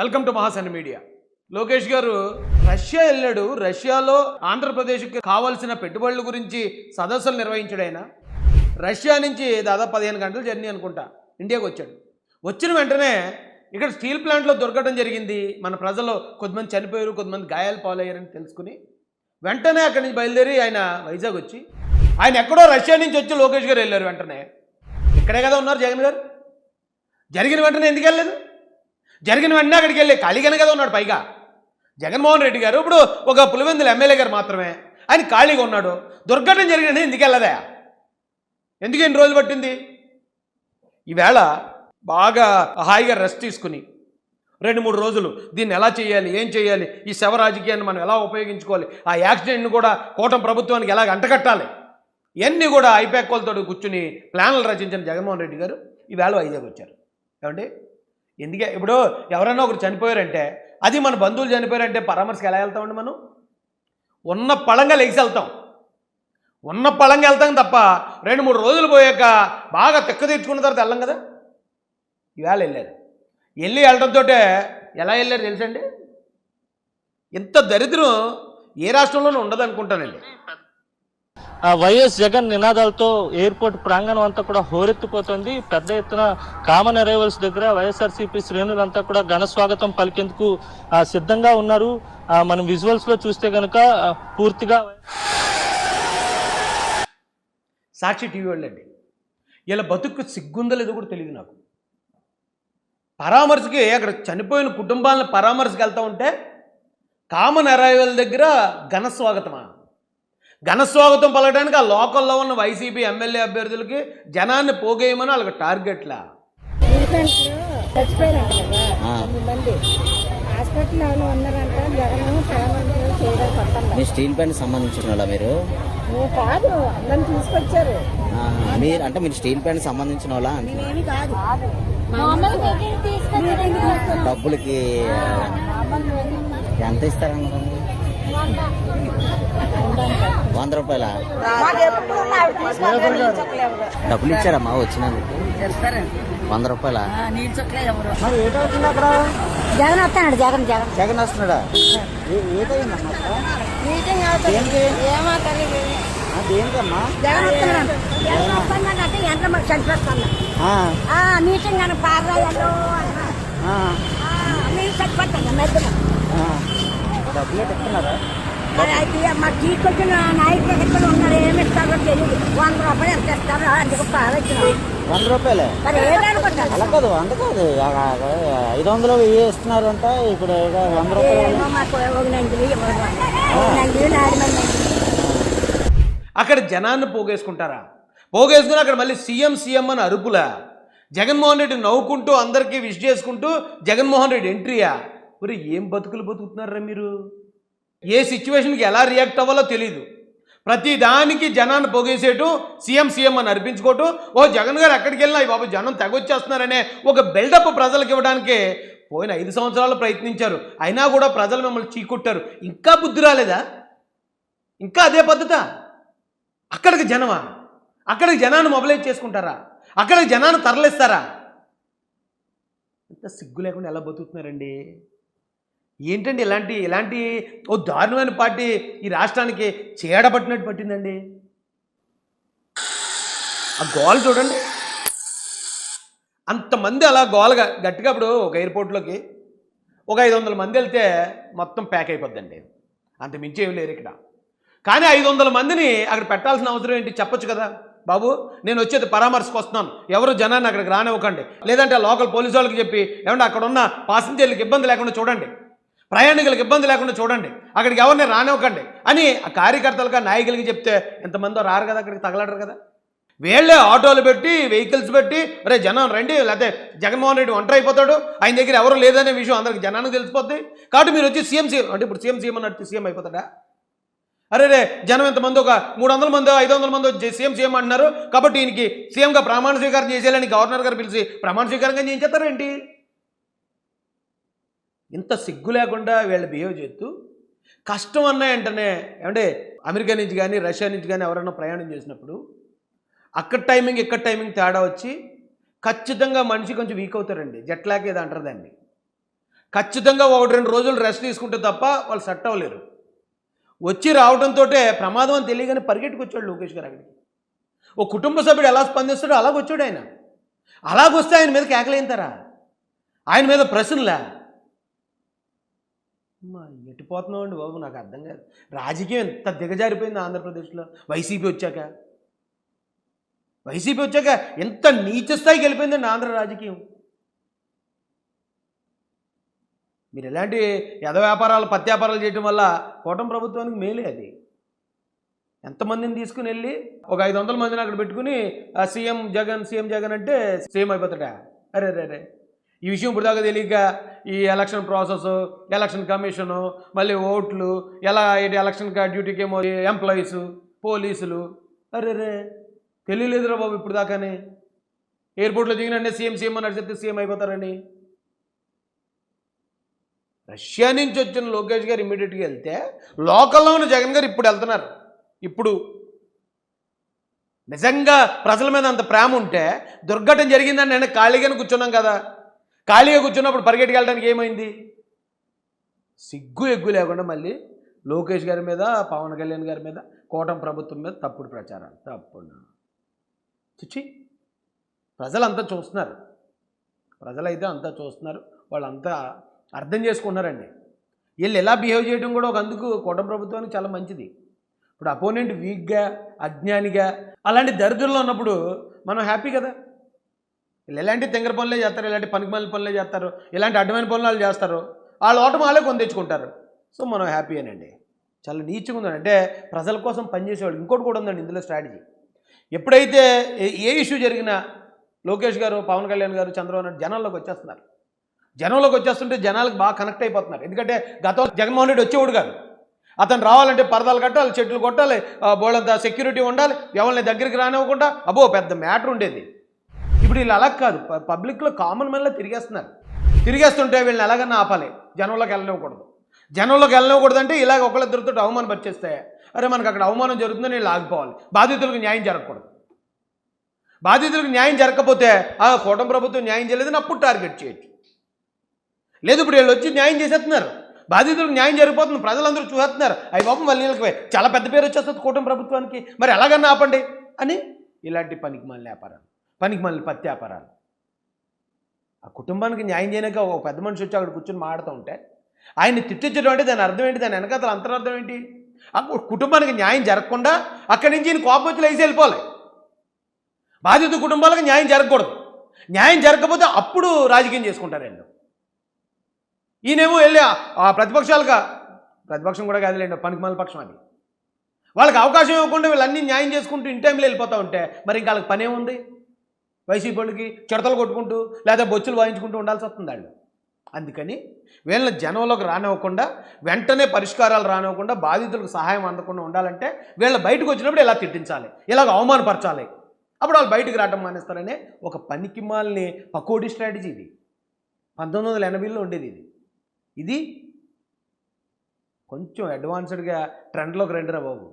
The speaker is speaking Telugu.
Welcome to Mahasen media. Lokesh గారు రష్యా వెళ్ళాడు. రష్యాలో ఆంధ్రప్రదేశ్కి కావాల్సిన పెట్టుబడుల గురించి సదస్సులు నిర్వహించాడు. రష్యా నుంచి దాదాపు 15 గంటల జర్నీ అనుకుంటా ఇండియాకి వచ్చాడు. వచ్చిన వెంటనే ఇక్కడ స్టీల్ ప్లాంట్లో దొరకడం జరిగింది. మన ప్రజలు కొంతమంది చనిపోయారు, కొంతమంది గాయాలు పాలయ్యారని తెలుసుకుని వెంటనే అక్కడి నుంచి బయలుదేరి ఆయన వైజాగ్ వచ్చి, ఆయన ఎక్కడో రష్యా నుంచి వచ్చి లోకేష్ గారు వెళ్ళారు. వెంటనే ఇక్కడే కదా ఉన్నారు జగన్ గారు. జరిగిన వెంటనే ఎందుకు వెళ్ళలేదు? జరిగిన వెంటనే అక్కడికి వెళ్ళి ఖాళీగానే కదా ఉన్నాడు. పైగా జగన్మోహన్ రెడ్డి గారు ఇప్పుడు ఒక పులివెందుల ఎమ్మెల్యే గారు మాత్రమే, ఆయన ఖాళీగా ఉన్నాడు. దుర్ఘటన జరిగిన ఎందుకు వెళ్ళదా? ఎందుకు ఎన్ని రోజులు పట్టింది? ఈవేళ బాగా హాయిగా రెస్ట్ తీసుకుని 2-3 రోజులు దీన్ని ఎలా చేయాలి, ఏం చేయాలి, ఈ శవ రాజకీయాన్ని మనం ఎలా ఉపయోగించుకోవాలి, ఆ యాక్సిడెంట్ని కూడా కూటమి ప్రభుత్వానికి ఎలా అంటకట్టాలి, ఇవన్నీ కూడా ఐపాక్లతో కూర్చుని ప్లాన్లు రచించిన జగన్మోహన్ రెడ్డి గారు ఈవేళ వైజాగ్ వచ్చారు. ఏమండి ఎందుకే? ఇప్పుడు ఎవరైనా ఒకరు చనిపోయారంటే, అది మన బంధువులు చనిపోయారంటే పరామర్శకు ఎలా వెళ్తామండి? మనం ఉన్న పళంగా లెగిసి వెళ్తాం, ఉన్న పళంగా వెళ్తాం తప్ప 2-3 రోజులు పోయాక బాగా తెక్క తెచ్చుకున్న తర్వాత వెళ్ళాం కదా. ఈవేళ వెళ్ళారు. వెళ్ళడంతో ఎలా వెళ్ళారు తెలుసండి? ఇంత దరిద్రం ఏ రాష్ట్రంలోనూ ఉండదు అనుకుంటానండి. వైఎస్ జగన్ నినాదాలతో ఎయిర్పోర్ట్ ప్రాంగణం అంతా కూడా హోరెత్తిపోతుంది. పెద్ద ఎత్తున కామన్ అరైవల్స్ దగ్గర వైఎస్ఆర్సీపీ శ్రేణులంతా కూడా ఘన స్వాగతం పలికేందుకు సిద్ధంగా ఉన్నారు. మనం విజువల్స్ లో చూస్తే కనుక పూర్తిగా సాక్షి టీవీ వాళ్ళండి, ఇలా బతుకు సిగ్గుందో లేదో కూడా తెలియదు నాకు. పరామర్శకి అక్కడ చనిపోయిన కుటుంబాలను పరామర్శకు వెళ్తూ ఉంటే కామన్ అరైవల్ దగ్గర ఘన స్వాగతమా? ఘన స్వాగతం పలకడానికి ఆ లోకల్లో ఉన్న వైసీపీ ఎమ్మెల్యే అభ్యర్థులకి జనాన్ని పోగేయమని వాళ్ళకి టార్గెట్లా? స్టీల్ ప్లాంట్ సంబంధించిన వాళ్ళ మీరు కాదు, అందరిని తీసుకొచ్చారు. మీరు అంటే మీరు స్టీల్ ప్లాంట్ సంబంధించిన వాళ్ళ? డబ్బులకి ఎంత ఇస్తారన్న? 100 రూపాయల డబ్బులు ఇచ్చారమ్మా వచ్చినందుకు? 100 రూపాయల. జగన్ వస్తున్నాడు. జగన్ జగన్ జగన్ వస్తున్నాడా? దేనికమ్మా? జగన్ వస్తున్నాడు. జగన్ వస్తున్నాడంటే ఎంత చనిపోతున్నా మీటింగ్ అని పారాయాలు మీరు చచ్చిపోతాను మధ్యలో. డబ్బులు ఇస్తున్నారా? మరి అయితే మా తీసుకొచ్చిన నాయకులు ఎక్కడ ఉన్నారు, ఏమి ఇస్తారో తెలియదు. 100 రూపాయలు ఎంత ఇస్తారో అందుకు పాలొచ్చిన 100 రూపాయలే. మరి ఏదనుకుంటారు? అలా కాదు, అంత కాదు, 500 వెయ్యి ఇస్తున్నారంట. ఇప్పుడు 100 రూపాయలు మాకు 1 నెంగిలి అక్కడ జనాన్ని పోగేసుకుంటారా? పోగేసుకుని అక్కడ మళ్ళీ సీఎం అని అరుపులా? జగన్మోహన్ రెడ్డి నవ్వుకుంటూ అందరికీ విష్ చేసుకుంటూ జగన్మోహన్ రెడ్డి ఎంట్రీయా? మరి ఏం బతుకులు బతుకుతున్నారా మీరు? ఏ సిచ్యువేషన్కి ఎలా రియాక్ట్ అవ్వాలో తెలియదు. ప్రతి దానికి జనాన్ని పొగేసేటు సీఎం అని అర్పించుకోవటం, ఓ జగన్ గారు ఎక్కడికి వెళ్ళినా బాబు జనం తెగొచ్చేస్తున్నారనే ఒక బిల్డప్ ప్రజలకు ఇవ్వడానికే పోయిన 5 సంవత్సరాలు ప్రయత్నించారు. అయినా కూడా ప్రజలు మిమ్మల్ని చీకొట్టారు. ఇంకా బుద్ధి రాలేదా? ఇంకా అదే పద్ధతా? అక్కడికి జనమా? అక్కడికి జనాన్ని మొబిలైజ్ చేసుకుంటారా? అక్కడికి జనాన్ని తరలిస్తారా? ఇంత సిగ్గు లేకుండా ఎలా బతుకుతున్నారండి? ఏంటండి ఇలాంటి ఓ దారుణమైన పార్టీ ఈ రాష్ట్రానికి చేయడబట్టినట్టు పట్టిందండి. ఆ గోల చూడండి, అంతమంది అలా గోలగా గట్టిగా. ఇప్పుడు ఒక ఎయిర్పోర్ట్లోకి ఒక 500 మంది వెళ్తే మొత్తం ప్యాక్ అయిపోద్దండి, అంత మించి ఏమి లేరు ఇక్కడ. కానీ 500 మందిని అక్కడ పెట్టాల్సిన అవసరం ఏంటి? చెప్పొచ్చు కదా, బాబు నేను వచ్చేది పరామర్శకు వస్తున్నాను, ఎవరు జనాన్ని అక్కడికి రానివ్వకండి, లేదంటే లోకల్ పోలీసు వాళ్ళకి చెప్పి ఏమంటే అక్కడ ఉన్న పాసింజర్లకు ఇబ్బంది లేకుండా చూడండి, ప్రయాణికులకు ఇబ్బంది లేకుండా చూడండి, అక్కడికి ఎవరిని రానివ్వకండి అని ఆ కార్యకర్తలుగా నాయకులకి చెప్తే ఎంతమందో రారు కదా, అక్కడికి తగలడరు కదా. వీళ్ళే ఆటోలు పెట్టి వెహికల్స్ పెట్టి అరే జనం రండి, లేకపోతే జగన్మోహన్ రెడ్డి ఒంటరి అయిపోతాడు, ఆయన దగ్గర ఎవరు లేదనే విషయం అందరికి జనానికి తెలిసిపోద్ది. కాబట్టి మీరు వచ్చి సీఎం అంటే ఇప్పుడు సీఎం అన్నట్టు సీఎం అయిపోతాడా? అరే రే జనం ఎంతమంది, ఒక 300 మంది 500 మంది సీఎం అంటున్నారు, కాబట్టి ఈయనకి సీఎంగా ప్రమాణ స్వీకారం చేసేయాలని గవర్నర్ గారు పిలిచి ప్రమాణ స్వీకారంగా చేయించేస్తారేంటి? ఇంత సిగ్గు లేకుండా వీళ్ళు బిహేవ్ చేస్తూ కష్టం అన్న వెంటనే ఏమంటే అమెరికా నుంచి కానీ రష్యా నుంచి కానీ ఎవరైనా ప్రయాణం చేసినప్పుడు అక్కడ టైమింగ్ ఇక్కడ టైమింగ్ తేడా వచ్చి ఖచ్చితంగా మనిషి కొంచెం వీక్ అవుతారండి. జెట్ లాగ్ ఏదో అంటారు దాన్ని. ఖచ్చితంగా 1-2 రోజులు రెస్ట్ తీసుకుంటే తప్ప వాళ్ళు సెట్ అవ్వలేరు. వచ్చి రావడంతో ప్రమాదం అని తెలియగానే పరిగెట్టుకొచ్చాడు లోకేష్ గారు అక్కడికి. ఓ కుటుంబ సభ్యుడు ఎలా స్పందిస్తాడో అలాగొచ్చాడు ఆయన. అలాగొస్తే ఆయన మీద కేకలేంతారా, ఆయన మీద ప్రశ్నలా? ఎట్టిపోతున్నావు అండి బాబు, నాకు అర్థం కాదు. రాజకీయం ఎంత దిగజారిపోయింది ఆంధ్రప్రదేశ్లో వైసీపీ వచ్చాక. ఎంత నీచ స్థాయికి వెళ్ళిపోయిందండి ఆంధ్ర రాజకీయం. మీరు ఎలాంటి వ్యాపారాలు పత్యాపారాలు చేయడం వల్ల కూటమి ప్రభుత్వానికి మేలే అది. ఎంతమందిని తీసుకుని వెళ్ళి ఒక 500 మందిని అక్కడ పెట్టుకుని సీఎం జగన్ అంటే సీఎం అయిపోతాడా? అరే రే రే, ఈ విషయం ఇప్పుడు దాకా తెలియక ఈ ఎలక్షన్ ప్రాసెస్, ఎలక్షన్ కమిషను, మళ్ళీ ఓట్లు, ఎలా ఎలక్షన్ డ్యూటీకి ఏమో ఎంప్లాయీస్, పోలీసులు, అరే రే తెలియలేదురా బాబు ఇప్పుడు దాకానే. ఎయిర్పోర్ట్లో దిగినంటే సీఎం అని చెప్తే సీఎం అయిపోతారని. రష్యా నుంచి వచ్చిన లోకేష్ గారు ఇమ్మీడియట్గా వెళ్తే లోకల్లో ఉన్న జగన్ గారు ఇప్పుడు వెళ్తున్నారు. ఇప్పుడు నిజంగా ప్రజల మీద అంత ప్రేమ ఉంటే దుర్ఘటన జరిగిందని నేను ఖాళీగానే కూర్చున్నాం కదా. ఖాళీగా కూర్చున్నప్పుడు పరిగెట్టుకు వెళ్ళడానికి ఏమైంది? సిగ్గు ఎగ్గు లేకుండా మళ్ళీ లోకేష్ గారి మీద, పవన్ కళ్యాణ్ గారి మీద, కూటమి ప్రభుత్వం మీద తప్పుడు ప్రచారాలు. తప్పుడు చిచ్చి, ప్రజలంతా చూస్తున్నారు. ప్రజలైతే అంతా చూస్తున్నారు, వాళ్ళంతా అర్థం చేసుకున్నారండి. వీళ్ళు ఎలా బిహేవ్ చేయడం కూడా ఒక అందుకు కూటమి ప్రభుత్వానికి చాలా మంచిది. ఇప్పుడు అపోనెంట్ వీక్గా, అజ్ఞానిగా, అలాంటి దరిద్రంలో ఉన్నప్పుడు మనం హ్యాపీ కదా. వీళ్ళు ఎలాంటి తెంగర పనులే చేస్తారు, ఇలాంటి పనికిమాలిన పనులే చేస్తారు, ఇలాంటి అడ్డమైన పనులు వాళ్ళు చేస్తారు, వాళ్ళు ఓటమి వాళ్ళే కొని తెచ్చుకుంటారు. సో మనం హ్యాపీ అనండి. చాలా నీచంగా ఉందండి. అంటే ప్రజల కోసం పనిచేసేవాళ్ళు. ఇంకోటి కూడా ఉందండి ఇందులో స్ట్రాటజీ. ఎప్పుడైతే ఏ ఇష్యూ జరిగినా లోకేష్ గారు, పవన్ కళ్యాణ్ గారు, చంద్రబాబు నాయుడు జనాల్లోకి వచ్చేస్తున్నారు. జనంలోకి వచ్చేస్తుంటే జనాలకు బాగా కనెక్ట్ అయిపోతున్నారు. ఎందుకంటే గతంలో జగన్మోహన్ రెడ్డి వచ్చేవాడు కాదు. అతను రావాలంటే పరదాలు కట్టాలి, చెట్లు కొట్టాలి, బోళ్ళంత సెక్యూరిటీ ఉండాలి, ఎవరిని దగ్గరికి రానివ్వకుండా అబ్బో పెద్ద మ్యాటర్ ఉండేది. ఇప్పుడు వీళ్ళు అలా కాదు, పబ్లిక్లో కామన్ మ్యాన్లో తిరిగేస్తుంటే వీళ్ళని ఎలాగన్నా ఆపాలి, జనంలోకి వెళ్ళనివ్వకూడదు అంటే ఇలాగ ఒకళ్ళిద్దరితో అవమానం పరిచేస్తే అరే మనకు అక్కడ అవమానం జరుగుతుందని వీళ్ళు ఆగిపోవాలి. బాధితులకు న్యాయం జరగకూడదు. బాధితులకు న్యాయం జరగకపోతే కూటమి ప్రభుత్వం న్యాయం చేయలేదని అప్పుడు టార్గెట్ చేయొచ్చు. లేదు ఇప్పుడు వీళ్ళు వచ్చి న్యాయం చేసేస్తున్నారు, బాధితులకు న్యాయం జరిగిపోతుంది, ప్రజలందరూ చూసేస్తున్నారు, అవి బాబు మళ్ళీ వీళ్ళకి చాలా పెద్ద పేరు వచ్చేస్తుంది కూటమి ప్రభుత్వానికి, మరి ఎలాగన్నా ఆపండి అని ఇలాంటి పనికిమాలిన వ్యాపారాలు, పనికిమాలిన పత్తి వ్యాపారాలు. ఆ కుటుంబానికి న్యాయం చేయలేక ఒక పెద్ద మనిషి వచ్చి అక్కడ కూర్చొని మాడుతూ ఉంటే ఆయన్ని తిట్టించడం అంటే దాని అర్థం ఏంటి? దాని వెనకాల అంతరార్థం ఏంటి? ఆ కుటుంబానికి న్యాయం జరగకుండా అక్కడి నుంచి ఈయన కోపం వచ్చి లేచి వెళ్ళిపోవాలి. బాధిత కుటుంబాలకు న్యాయం జరగకూడదు. న్యాయం జరగకపోతే అప్పుడు రాజకీయం చేసుకుంటారండి. ఈయనేమో వెళ్ళి ఆ ప్రతిపక్షం కూడా కాదులేండి, పనికిమాలిన పక్షం అది. వాళ్ళకి అవకాశం ఇవ్వకుండా వీళ్ళన్నీ న్యాయం చేసుకుంటూ ఇన్ టైంలో వెళ్ళిపోతూ ఉంటే మరి ఇంకా వాళ్ళకి పనే ఉంది? వైసీపీ వాళ్ళకి చిడతలు కొట్టుకుంటూ లేదా బొచ్చులు వాయించుకుంటూ ఉండాల్సి వస్తుంది వాళ్ళు. అందుకని వీళ్ళని జనంలోకి రానివ్వకుండా, వెంటనే పరిష్కారాలు రానివ్వకుండా, బాధితులకు సహాయం అందకుండా ఉండాలంటే వీళ్ళ బయటకు వచ్చినప్పుడు ఇలా తిట్టించాలి, ఇలాగ అవమానపరచాలి. అప్పుడు వాళ్ళు బయటకు రావడం మానేస్తారనే ఒక పనికిమాలిన పకోడీ స్ట్రాటజీ ఇది. 1980లో ఉండేది ఇది కొంచెం అడ్వాన్స్డ్గా ట్రెండ్లోకి రండిరా బాబు.